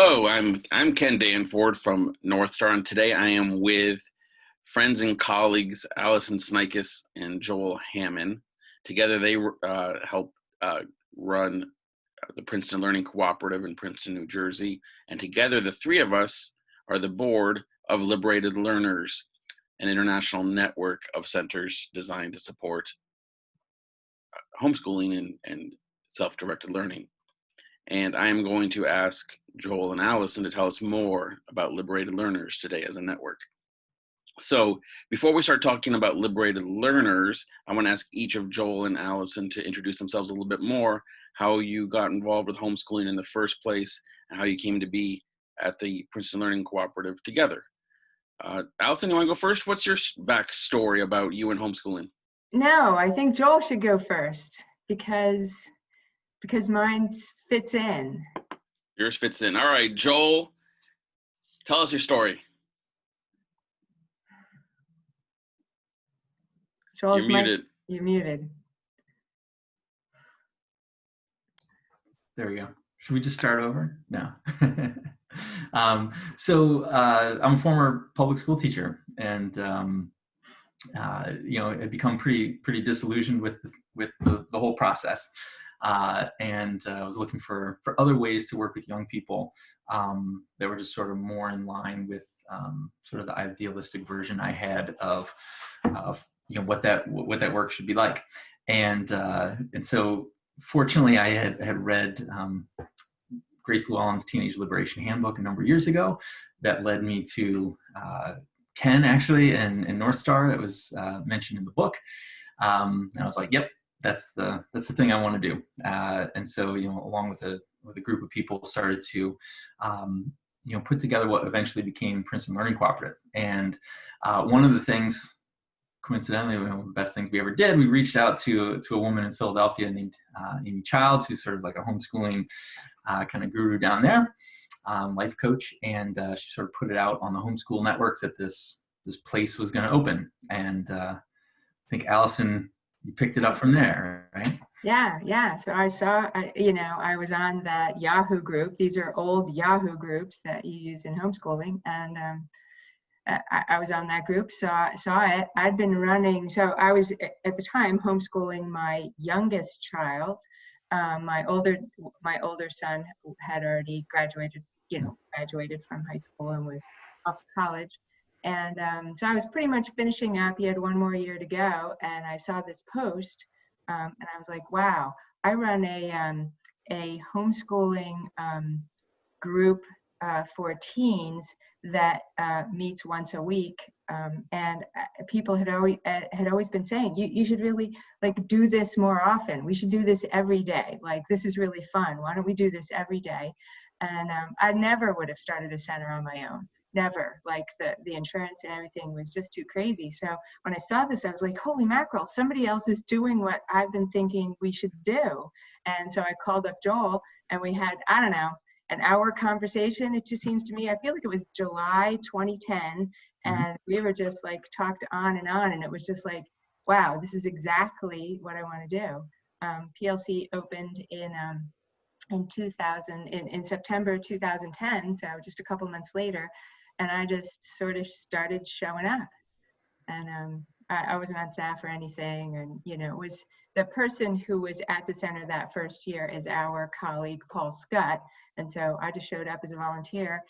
Hello, I'm Ken Danford from North Star, and today I am with friends and colleagues Alison Snieckus and Joel Hammon. Together they help run the Princeton Learning Cooperative in Princeton, New Jersey, and together the three of us are the board of Liberated Learners, an international network of centers designed to support homeschooling and self-directed learning. And I am going to ask Joel and Alison to tell us more about Liberated Learners today as a network. So before we start talking about Liberated Learners, I want to ask each of Joel and Alison to introduce themselves a little bit more, how you got involved with homeschooling in the first place, and how you came to be at the Princeton Learning Cooperative together. Alison, you want to go first? What's your backstory about you and homeschooling? No, I think Joel should go first because mine fits in. Yours fits in. All right, Joel, tell us your story. Joel's You're muted. You're muted. There we go. Should we just start over? No. So I'm a former public school teacher, and had become pretty disillusioned with the whole process. And I was looking for other ways to work with young people that were just sort of more in line with sort of the idealistic version I had of what that work should be like. And so fortunately I had read Grace Llewellyn's Teacher Liberation Handbook a number of years ago. That led me to Ken, actually, in North Star. That was mentioned in the book. And I was like, yep, that's the thing I want to do. And so, along with a group of people, started to, put together what eventually became Princeton Learning Cooperative. And one of the things, coincidentally, one of the best things we ever did, we reached out to a woman in Philadelphia named Amy Childs, who's sort of like a homeschooling kind of guru down there, life coach. And she sort of put it out on the homeschool networks that this place was going to open. And I think Alison, you picked it up from there, right? Yeah. So I saw, I was on that Yahoo group. These are old Yahoo groups that you use in homeschooling. And I was on that group, saw it. I'd been running, so I was at the time homeschooling my youngest child. My older son had already graduated from high school and was off to college. And so I was pretty much finishing up. He had one more year to go, and I saw this post, and I was like, "Wow!" I run a homeschooling group for teens that meets once a week, and people had always been saying, "You should really do this more often. We should do this every day. This is really fun. Why don't we do this every day?" And I never would have started a center on my own. Never. The insurance and everything was just too crazy. So when I saw this, I was like, holy mackerel, somebody else is doing what I've been thinking we should do. And so I called up Joel, and we had, I don't know, an hour conversation. It just seems to me, I feel like it was July 2010, and we were just talked on, and it was just like, wow, this is exactly what I want to do. PLC opened in September 2010, so just a couple months later, and I just sort of started showing up. And I wasn't on staff or anything, and it was the person who was at the center that first year is our colleague Paul Scott, and so I just showed up as a volunteer.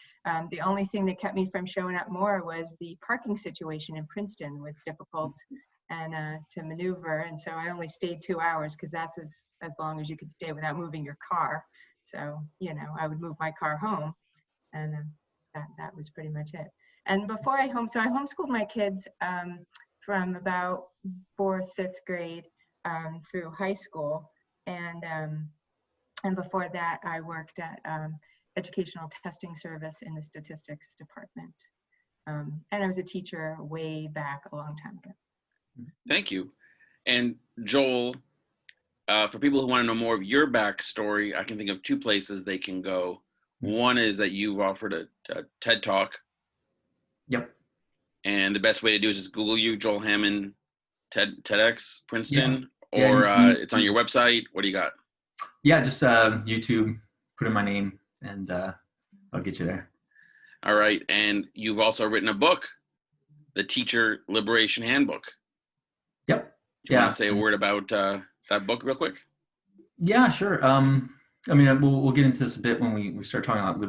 The only thing that kept me from showing up more was the parking situation in Princeton was difficult and to maneuver, and so I only stayed 2 hours because that's as long as you could stay without moving your car. So I would move my car home, and that was pretty much it. And before I homeschooled my kids from about 4th, 5th grade through high school, and before that I worked at educational testing service in the statistics department, and I was a teacher way back a long time ago. Thank you. And Joel, for people who want to know more of your backstory, I can think of two places they can go. One is that you've offered a TED Talk. Yep. And the best way to do is just Google you, Joel Hammon, TEDx Princeton, Yeah. or it's on your website. What do you got? Yeah, just YouTube, put in my name, and I'll get you there. All right. And you've also written a book, the Teacher Liberation Handbook. Yep. Do you want to say a word about that book real quick? Yeah, sure. I mean, we'll get into this a bit when we start talking about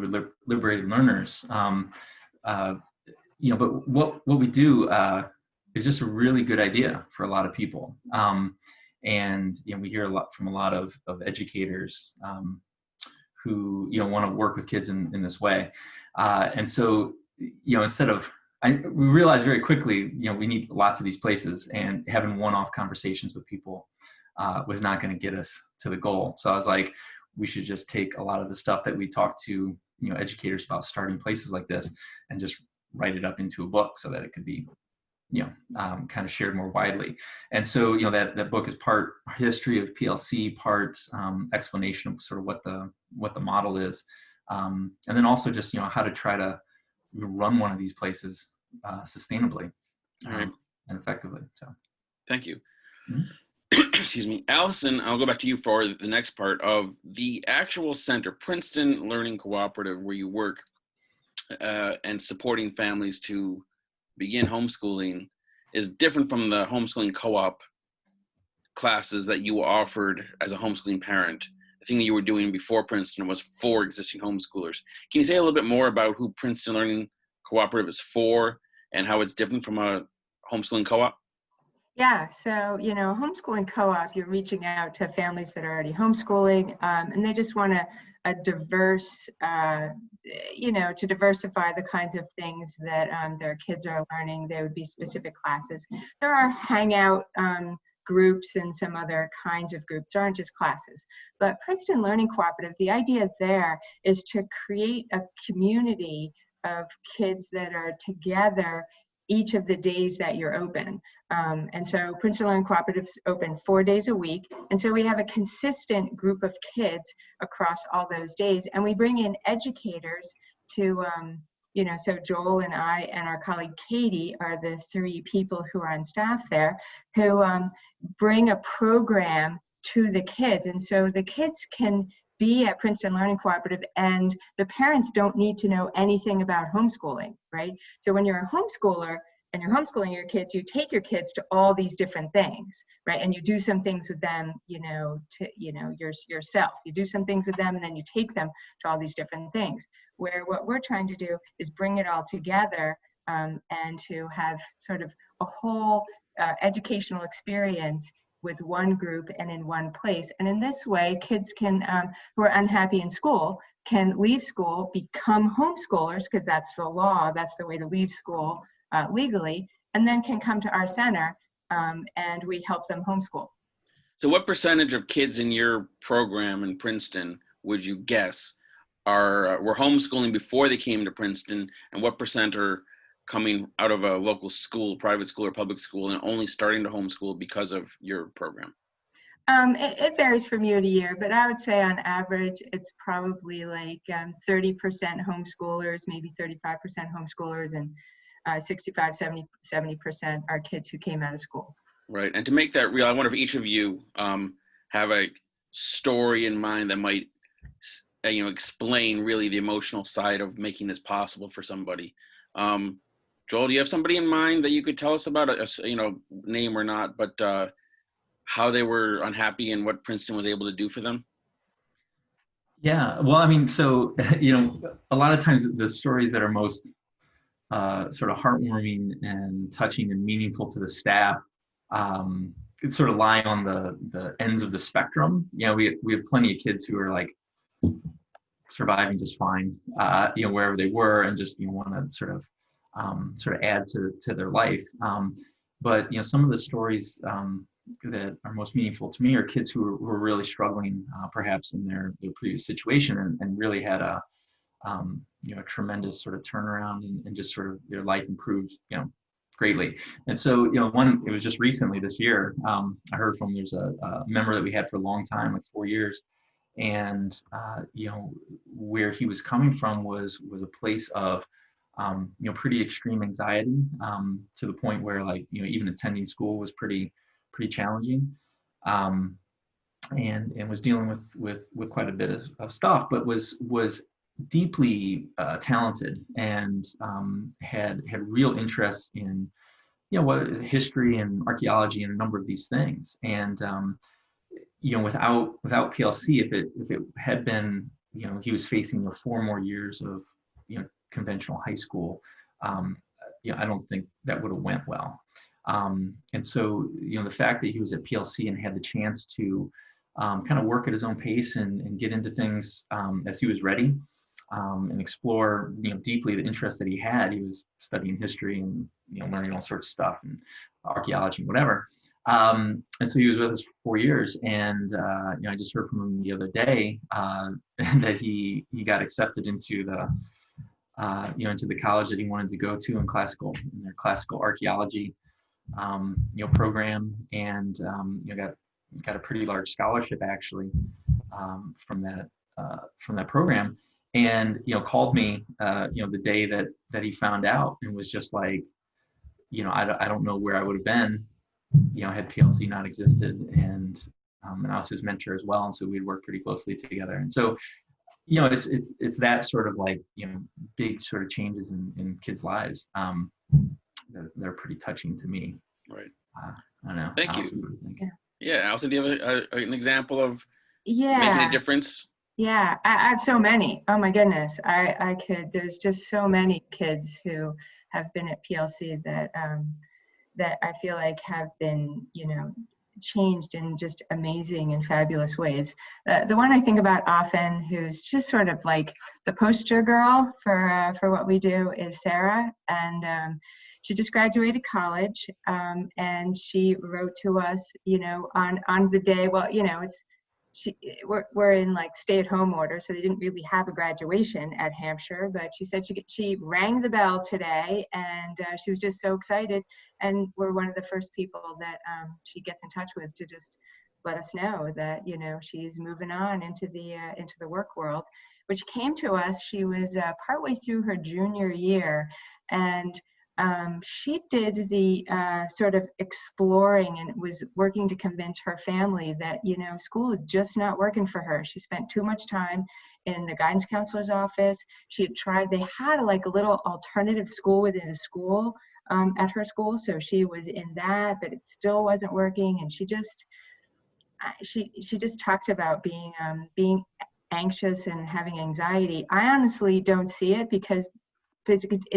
liberated learners. But what we do is just a really good idea for a lot of people. And we hear a lot from a lot of educators who want to work with kids in this way. And so instead of we realized very quickly we need lots of these places, and having one-off conversations with people was not going to get us to the goal. So I was like, we should just take a lot of the stuff that we talk to educators about starting places like this and just write it up into a book so that it could be kind of shared more widely. And so that book is part history of PLC, part explanation of sort of what the model is, and then also just how to try to run one of these places sustainably and effectively. So thank you. Mm-hmm. Excuse me. Alison, I'll go back to you for the next part of the actual center, Princeton Learning Cooperative, where you work and supporting families to begin homeschooling, is different from the homeschooling co-op classes that you offered as a homeschooling parent. The thing that you were doing before Princeton was for existing homeschoolers. Can you say a little bit more about who Princeton Learning Cooperative is for and how it's different from a homeschooling co-op? Yeah, so, homeschooling co-op, you're reaching out to families that are already homeschooling, and they just want a diverse, to diversify the kinds of things that their kids are learning. There would be specific classes. There are hangout groups and some other kinds of groups. There aren't just classes. But Princeton Learning Cooperative, the idea there is to create a community of kids that are together each of the days that you're open. And so Princeton Learning Cooperative is open 4 days a week. And so we have a consistent group of kids across all those days. And we bring in educators to, so Joel and I and our colleague Katie are the 3 people who are on staff there who bring a program to the kids. And so the kids can be at Princeton Learning Cooperative, and the parents don't need to know anything about homeschooling, right? So when you're a homeschooler and you're homeschooling your kids, you take your kids to all these different things, right? And you do some things with them, yourself. You do some things with them, and then you take them to all these different things. Where what we're trying to do is bring it all together and to have sort of a whole educational experience with one group and in one place. And in this way, kids can, who are unhappy in school, can leave school, become homeschoolers, because that's the law, that's the way to leave school legally, and then can come to our center and we help them homeschool. So what percentage of kids in your program in Princeton would you guess were homeschooling before they came to Princeton, and what percent are coming out of a local school, private school or public school, and only starting to homeschool because of your program? It varies from year to year, but I would say on average, it's probably like 30% homeschoolers, maybe 35% homeschoolers, and 65, 70% are kids who came out of school. Right. And to make that real, I wonder if each of you have a story in mind that might explain really the emotional side of making this possible for somebody. Joel, do you have somebody in mind that you could tell us about, name or not, but how they were unhappy and what Princeton was able to do for them? Yeah, well, I mean, so, a lot of times the stories that are most sort of heartwarming and touching and meaningful to the staff, it's sort of lie on the ends of the spectrum. We have plenty of kids who are like surviving just fine, wherever they were, and just want to sort of add to their life. But some of the stories that are most meaningful to me are kids who were really struggling, perhaps in their previous situation, and really had a tremendous sort of turnaround and just sort of their life improved, greatly. And so, it was just recently this year, I heard from, there's a member that we had for a long time, like 4 years. And, where he was coming from was a place of, pretty extreme anxiety, to the point where, like, even attending school was pretty challenging, and was dealing with quite a bit of stuff, but was deeply talented and had real interest in, what is history and archaeology and a number of these things. And without PLC, if it had been, he was facing 4 more years of conventional high school, I don't think that would have went well. And so the fact that he was at PLC and had the chance to kind of work at his own pace and get into things as he was ready, and explore deeply the interest that he had. He was studying history and learning all sorts of stuff and archaeology and whatever. And so he was with us for 4 years, and I just heard from him the other day that he got accepted into the into the college that he wanted to go to in their classical archaeology program, and got a pretty large scholarship actually from that program. And called me the day that he found out, and was just like, I don't know where I would have been had PLC not existed. And I was his mentor as well, and so we'd work pretty closely together. And so it's that sort of like big sort of changes in kids' lives that are pretty touching to me. Right. I don't know. Thank Alison, you. what do you think? Yeah, Alison, do you have an example of making Yeah. a difference? Yeah, I have so many. Oh my goodness. I could, there's just so many kids who have been at PLC that that I feel like have been, changed in just amazing and fabulous ways. The one I think about often, who's just sort of like the poster girl for what we do, is Sarah. And she just graduated college, and she wrote to us, on the day. Well, we're in like stay-at-home order, so they didn't really have a graduation at Hampshire, but she said she rang the bell today, and she was just so excited, and we're one of the first people that she gets in touch with to just let us know that she's moving on into the work world. Which came to us, she was partway through her junior year, and she did the sort of exploring and was working to convince her family that, school is just not working for her. She spent too much time in the guidance counselor's office. She had tried, they had like a little alternative school within a school at her school. So she was in that, but it still wasn't working. And she just talked about being anxious and having anxiety. I honestly don't see it because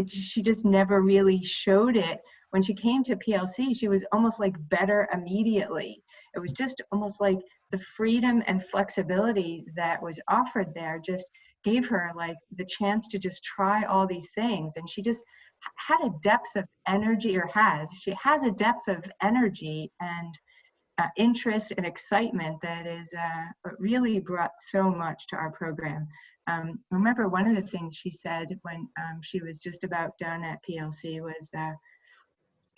she just never really showed it. When she came to PLC, she was almost like better immediately. It was just almost like the freedom and flexibility that was offered there just gave her like the chance to just try all these things. And she just had a depth of energy, she has a depth of energy and interest and excitement that is really brought so much to our program. I remember one of the things she said when she was just about done at PLC was that,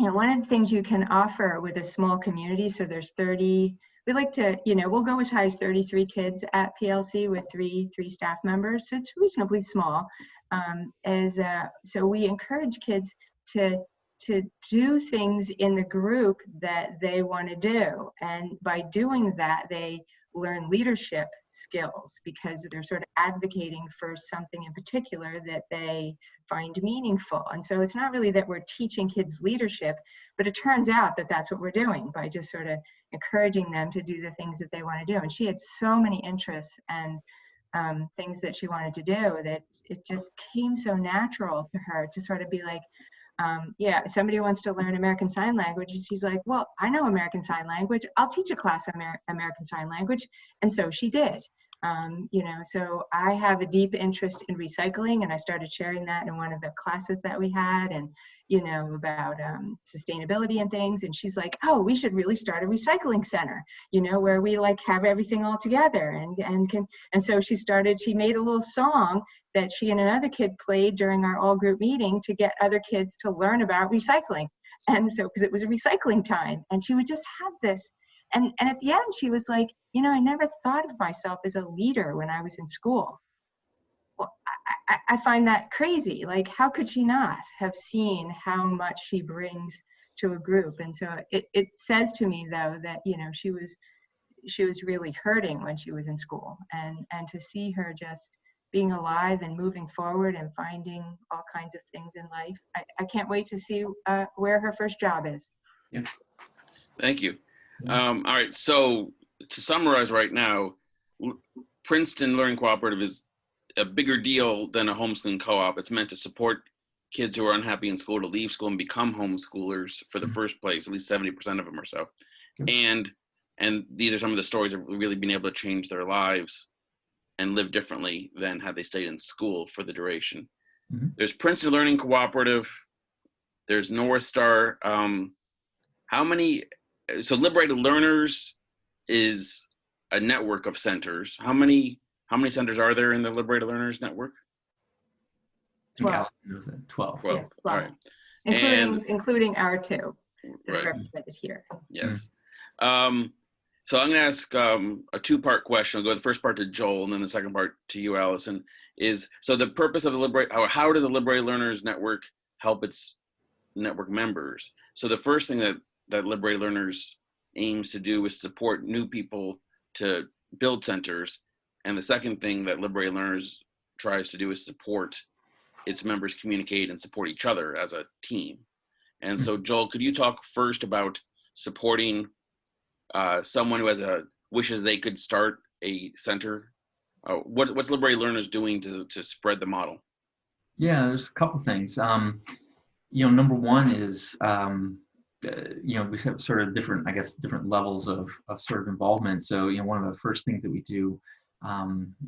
one of the things you can offer with a small community, so there's 30, we like to, we'll go as high as 33 kids at PLC with three staff members, so it's reasonably small. So we encourage kids to do things in the group that they want to do. And by doing that, they learn leadership skills because they're sort of advocating for something in particular that they find meaningful. And so it's not really that we're teaching kids leadership, but it turns out that that's what we're doing by just sort of encouraging them to do the things that they want to do. And she had so many interests and things that she wanted to do that it just came so natural to her to sort of be like, somebody wants to learn American Sign Language. And she's like, well, I know American Sign Language. I'll teach a class on American Sign Language. And so she did. So I have a deep interest in recycling, and I started sharing that in one of the classes that we had, and, about sustainability and things. And she's like, oh, we should really start a recycling center, where we like have everything all together. And so she made a little song that she and another kid played during our all group meeting to get other kids to learn about recycling. And so, because it was a recycling time, and she would just have this. And at the end, she was like, I never thought of myself as a leader when I was in school. Well, I find that crazy. Like, how could she not have seen how much she brings to a group? And so it says to me, though, that, she was really hurting when she was in school. And to see her just being alive and moving forward and finding all kinds of things in life. I can't wait to see where her first job is. Yeah. Thank you. Yeah. All right, so to summarize right now, Princeton Learning Cooperative is a bigger deal than a homeschooling co-op. It's meant to support kids who are unhappy in school to leave school and become homeschoolers for the first place, at least 70% of them or so. And these are some of the stories of really being able to change their lives and live differently than had they stayed in school for the duration. Mm-hmm. There's Princeton Learning Cooperative. There's North Star. How many? So Liberated Learners is a network of centers. How many centers are there in the Liberated Learners network? 12. 12. 12. Yeah, 12. All right. Including our two that Right. are represented here. Yes. So I'm going to ask a two-part question. I'll go the first part to Joel and then the second part to you, Allison. So the purpose of the how does the Liberated Learners Network help its network members? So the first thing that Liberated Learners aims to do is support new people to build centers. And the second thing that Liberated Learners tries to do is support its members communicate and support each other as a team. And so Joel, could you talk first about supporting someone who wishes they could start a center? What's Liberated Learners doing to spread the model? Yeah, there's a couple things. Number one is, we have sort of different levels of sort of involvement. So, one of the first things that we do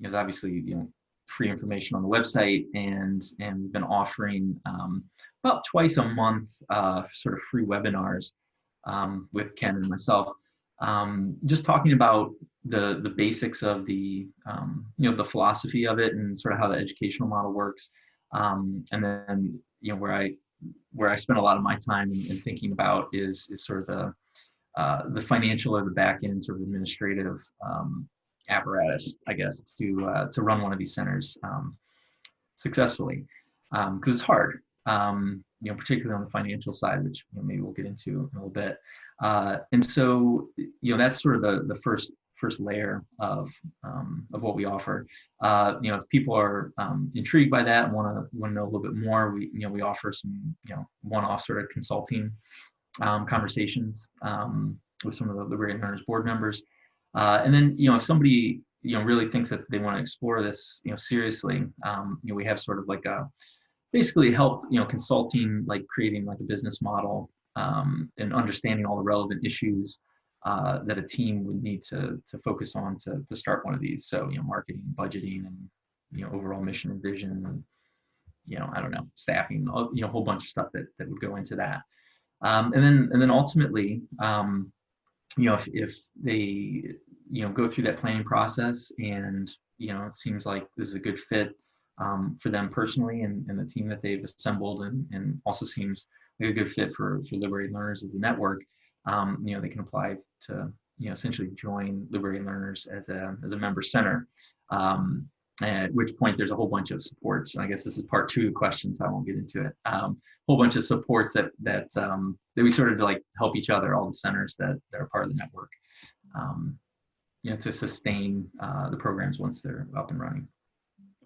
is obviously, free information on the website, and we've been offering about twice a month sort of free webinars with Ken and myself, just talking about the basics of the the philosophy of it and sort of how the educational model works, and then where I spend a lot of my time in thinking about is sort of the financial or the back end sort of administrative apparatus, I guess, to run one of these centers successfly, because it's hard, particularly on the financial side, which maybe we'll get into in a little bit. And so, that's sort of the first layer of what we offer. If people are intrigued by that and want to know a little bit more, we offer some one-off sort of consulting conversations with some of the Liberated Learners board members. And then, if somebody, really thinks that they want to explore this, seriously, we have sort of like basically help, consulting, like creating like a business model, and understanding all the relevant issues that a team would need to focus on to start one of these. So, marketing, budgeting, and, overall mission and vision, and, staffing, a whole bunch of stuff that would go into that. And then ultimately, if they, go through that planning process and, it seems like this is a good fit for them personally and the team that they've assembled, and also seems like a good fit for Liberated Learners as a network, they can apply to, essentially join Liberated Learners as a member center. At which point there's a whole bunch of supports. And I guess this is part 2 questions, so I won't get into it. Whole bunch of supports that we sort of like help each other, all the centers that are part of the network, to sustain the programs once they're up and running.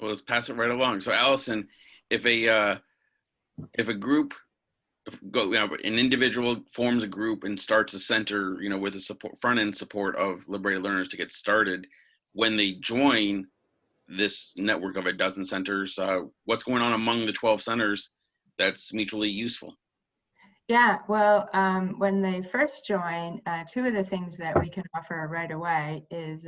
Well, let's pass it right along. So Allison, if a group an individual forms a group and starts a center, with the front end support of Liberated Learners to get started, when they join this network of a dozen centers, what's going on among the 12 centers that's mutually useful? Yeah, well, when they first join, 2 of the things that we can offer right away is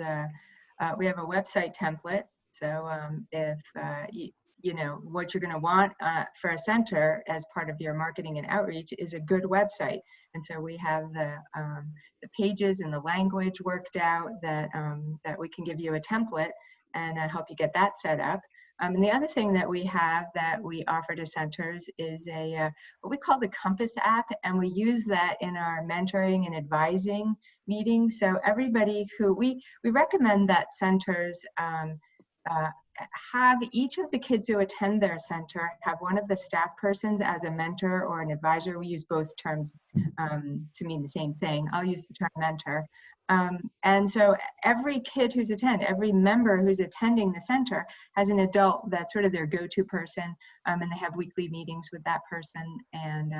we have a website template. So if what you're going to want for a center as part of your marketing and outreach is a good website, and so we have the pages and the language worked out that we can give you a template and help you get that set up. And the other thing that we have that we offer to centers is what we call the Compass app, and we use that in our mentoring and advising meetings. So everybody who we recommend that centers have each of the kids who attend their center have one of the staff persons as a mentor or an advisor. We use both terms to mean the same thing. I'll use the term mentor. And so every kid who's every member who's attending the center has an adult that's sort of their go-to person, and they have weekly meetings with that person. And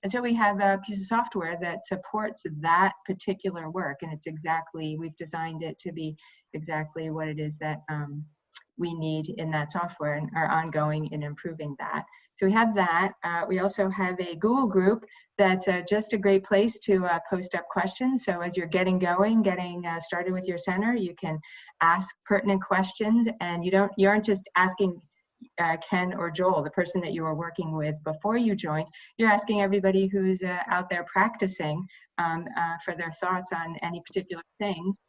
so we have a piece of software that supports that particular work, and we've designed it to be exactly what it is that we need in that software, and are ongoing in improving that. So we have that. We also have a Google group that's just a great place to post up questions. So as you're getting started with your center, you can ask pertinent questions, and you aren't just asking Ken or Joel, the person that you were working with before you joined. You're asking everybody who's out there practicing for their thoughts on any particular things.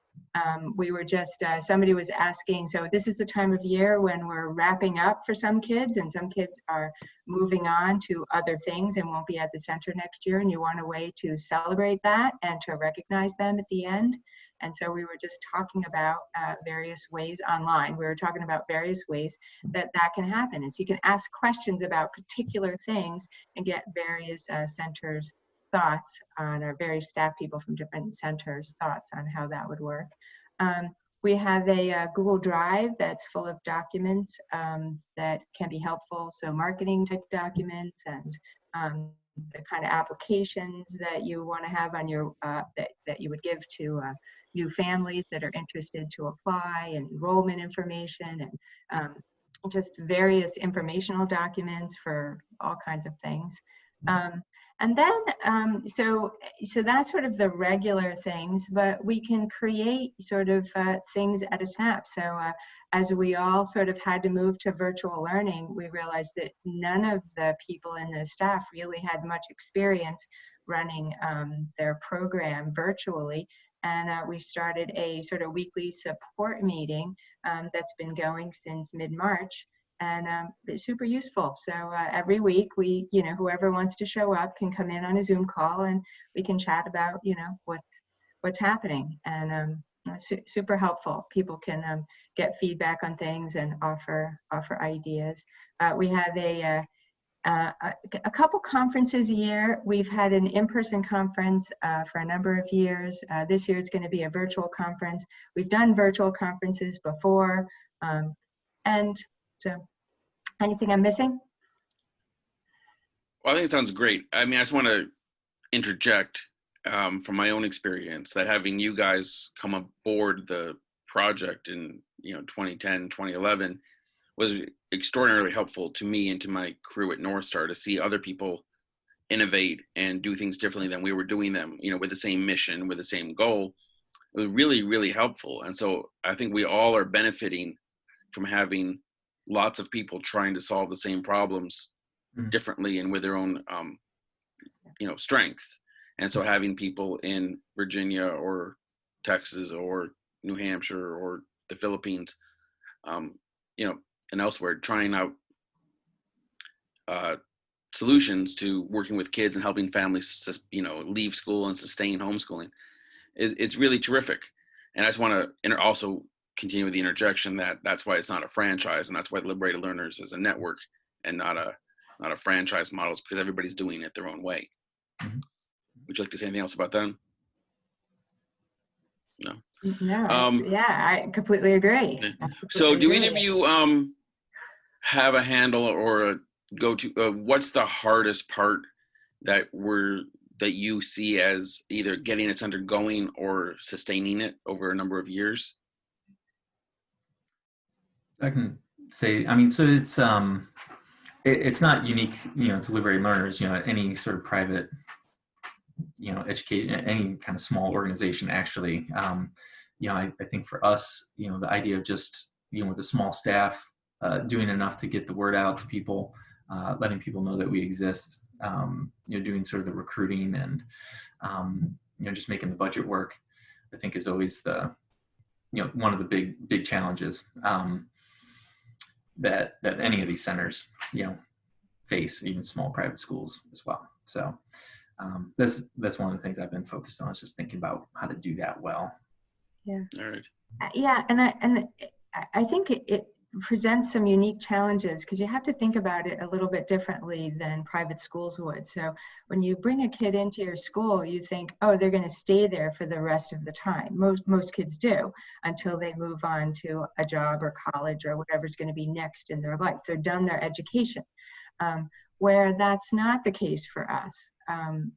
We were just, somebody was asking, so this is the time of year when we're wrapping up for some kids, and some kids are moving on to other things and won't be at the center next year, and you want a way to celebrate that and to recognize them at the end. And so we were just talking about various ways online. We were talking about various ways that can happen. And so you can ask questions about particular things and get various centers' thoughts on, or various staff people from different centers' thoughts on how that would work. We have a Google Drive that's full of documents that can be helpful. So marketing type documents and the kind of applications that you want to have on your, that you would give to new families that are interested to apply, and enrollment information, and just various informational documents for all kinds of things. And then, so that's sort of the regular things, but we can create sort of things at a snap. So as we all sort of had to move to virtual learning, we realized that none of the people in the staff really had much experience running their program virtually. And we started a sort of weekly support meeting that's been going since mid-March. And it's super useful. So every week whoever wants to show up can come in on a Zoom call, and we can chat about, what's happening. And super helpful. People can get feedback on things and offer ideas. We have a couple conferences a year. We've had an in-person conference for a number of years. This year it's going to be a virtual conference. We've done virtual conferences before. And so, anything I'm missing? Well, I think it sounds great. I mean, I just want to interject from my own experience that having you guys come aboard the project in 2010, 2011 was extraordinarily helpful to me and to my crew at North Star, to see other people innovate and do things differently than we were doing them, with the same mission, with the same goal. It was really, really helpful. And so I think we all are benefiting from having lots of people trying to solve the same problems differently and with their own, strengths. And so having people in Virginia or Texas or New Hampshire or the Philippines, and elsewhere, trying out solutions to working with kids and helping families, leave school and sustain homeschooling, it's really terrific. And I just want to also continue with the interjection that's why it's not a franchise, and that's why Liberated Learners is a network and not a franchise model, because everybody's doing it their own way. Mm-hmm. Would you like to say anything else about that? No. No. Yeah, I completely agree. So, do either of you have a handle or a go-to? What's the hardest part that you see as either getting a center going or sustaining it over a number of years? I can say, so it's not unique, to Liberated Learners, any sort of private, educate any kind of small organization, actually. I think for us, the idea of just, with a small staff, doing enough to get the word out to people, letting people know that we exist, doing sort of the recruiting and, just making the budget work, I think is always one of the big challenges that any of these centers, face, even small private schools as well. So that's one of the things I've been focused on, is just thinking about how to do that well. Yeah. All right. Yeah, and I think presents some unique challenges because you have to think about it a little bit differently than private schools would. So when you bring a kid into your school, you think, oh, they're going to stay there for the rest of the time. Most kids do, until they move on to a job or college or whatever's going to be next in their life. They're done their education. Where that's not the case for us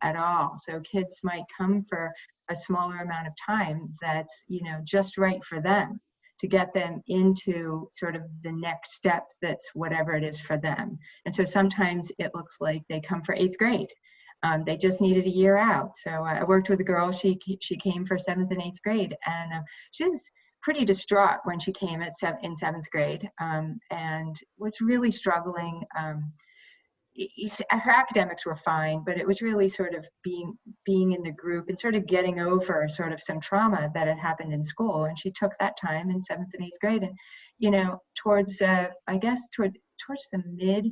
at all. So kids might come for a smaller amount of time that's, just right for them, to get them into sort of the next step that's whatever it is for them. And so sometimes it looks like they come for 8th grade. They just needed a year out. So I worked with a girl, she came for 7th and 8th grade, and she was pretty distraught when she came in 7th grade, and was really struggling. Her academics were fine, but it was really sort of being in the group and sort of getting over sort of some trauma that had happened in school. And she took that time in 7th and 8th grade, and towards towards the mid,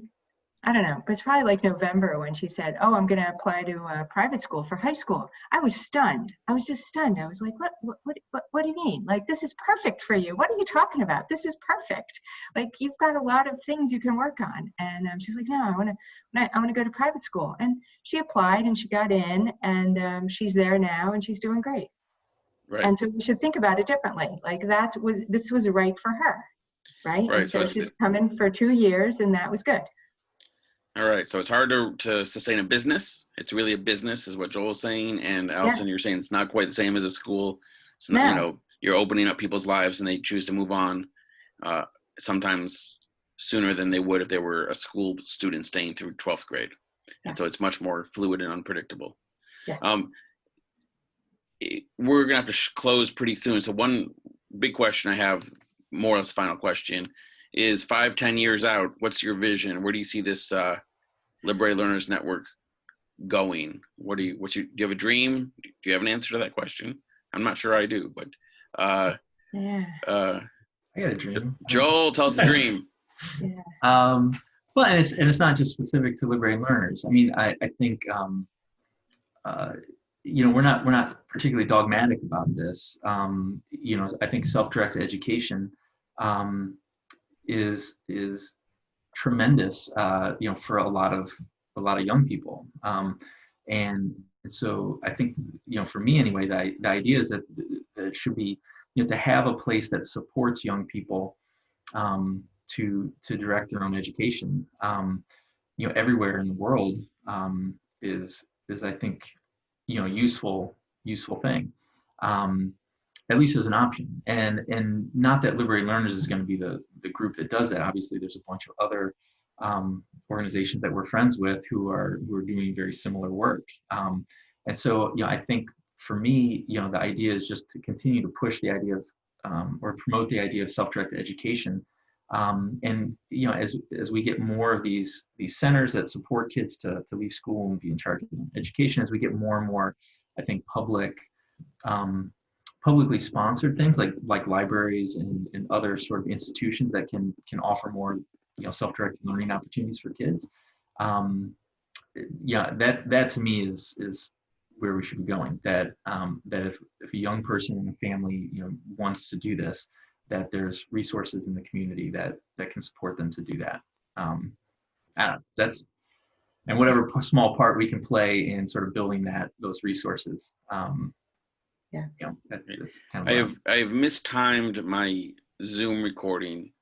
I don't know, but it's probably like November when she said, oh, I'm going to apply to a private school for high school. I was stunned. I was just stunned. I was like, what do you mean? Like, this is perfect for you. What are you talking about? This is perfect. Like, you've got a lot of things you can work on. And she's like, no, I want to go to private school. And she applied and she got in, and she's there now and she's doing great. Right. And so we should think about it differently. Like, this was right for her. Right. Right. And so she's coming for 2 years, and that was good. All right. So it's hard to sustain a business. It's really a business, is what Joel's saying. And Alison, You're saying it's not quite the same as a school. It's not, you're opening up people's lives and they choose to move on sometimes sooner than they would if they were a school student staying through 12th grade. And so it's much more fluid and unpredictable. Yeah. We're going to have to close pretty soon. So one big question I have, more or less final question, is 5-10 years out, what's your vision? Where do you see this Liberated Learners Network going? Do you have a dream? Do you have an answer to that question? I'm not sure I do, but I got a dream. Joel, tell us the dream. Well, and it's not just specific to Liberated Learners. I mean, I think we're not particularly dogmatic about this. I think self-directed education is tremendous, for a lot of young people. And so I think, for me anyway, the idea is that it should be, to have a place that supports young people to direct their own education, everywhere in the world is I think, useful thing. At least as an option, and not that Liberated Learners is going to be the group that does that. Obviously, there's a bunch of other organizations that we're friends with who are doing very similar work. And so, I think for me, the idea is just to continue to push the idea of or promote the idea of self-directed education. And as we get more of these centers that support kids to leave school and be in charge of education, as we get more and more, I think, publicly sponsored things like libraries and other sort of institutions that can offer more self-directed learning opportunities for kids. That to me is where we should be going. That if a young person in a family wants to do this, that there's resources in the community that can support them to do that. I don't know, and whatever small part we can play in sort of building those resources. That's kind of I have mistimed my Zoom recording.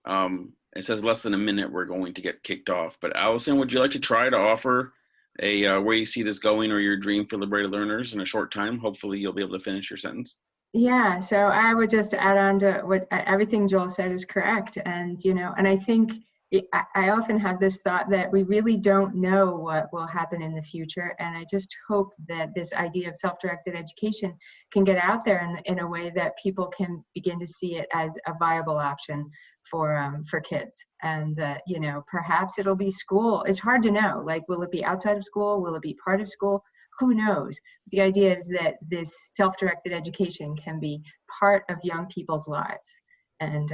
It says less than a minute we're going to get kicked off. But Alison, would you like to try to offer where you see this going, or your dream for Liberated Learners in a short time? Hopefully you'll be able to finish your sentence. Yeah, so I would just add on to what everything Joel said is correct. And, and I think I often have this thought that we really don't know what will happen in the future. And I just hope that this idea of self-directed education can get out there in a way that people can begin to see it as a viable option for kids. And that, perhaps it'll be school. It's hard to know. Like, will it be outside of school? Will it be part of school? Who knows? The idea is that this self-directed education can be part of young people's lives and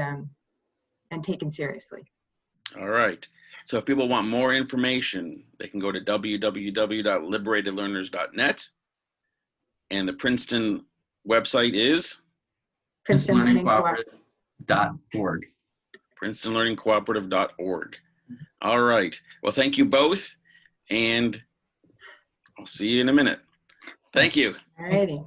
taken seriously. All right. So if people want more information, they can go to www.liberatedlearners.net. And the Princeton website is? PrincetonLearningCooperative.org. PrincetonLearningCooperative.org. All right. Well, thank you both, and I'll see you in a minute. Thank you. All righty.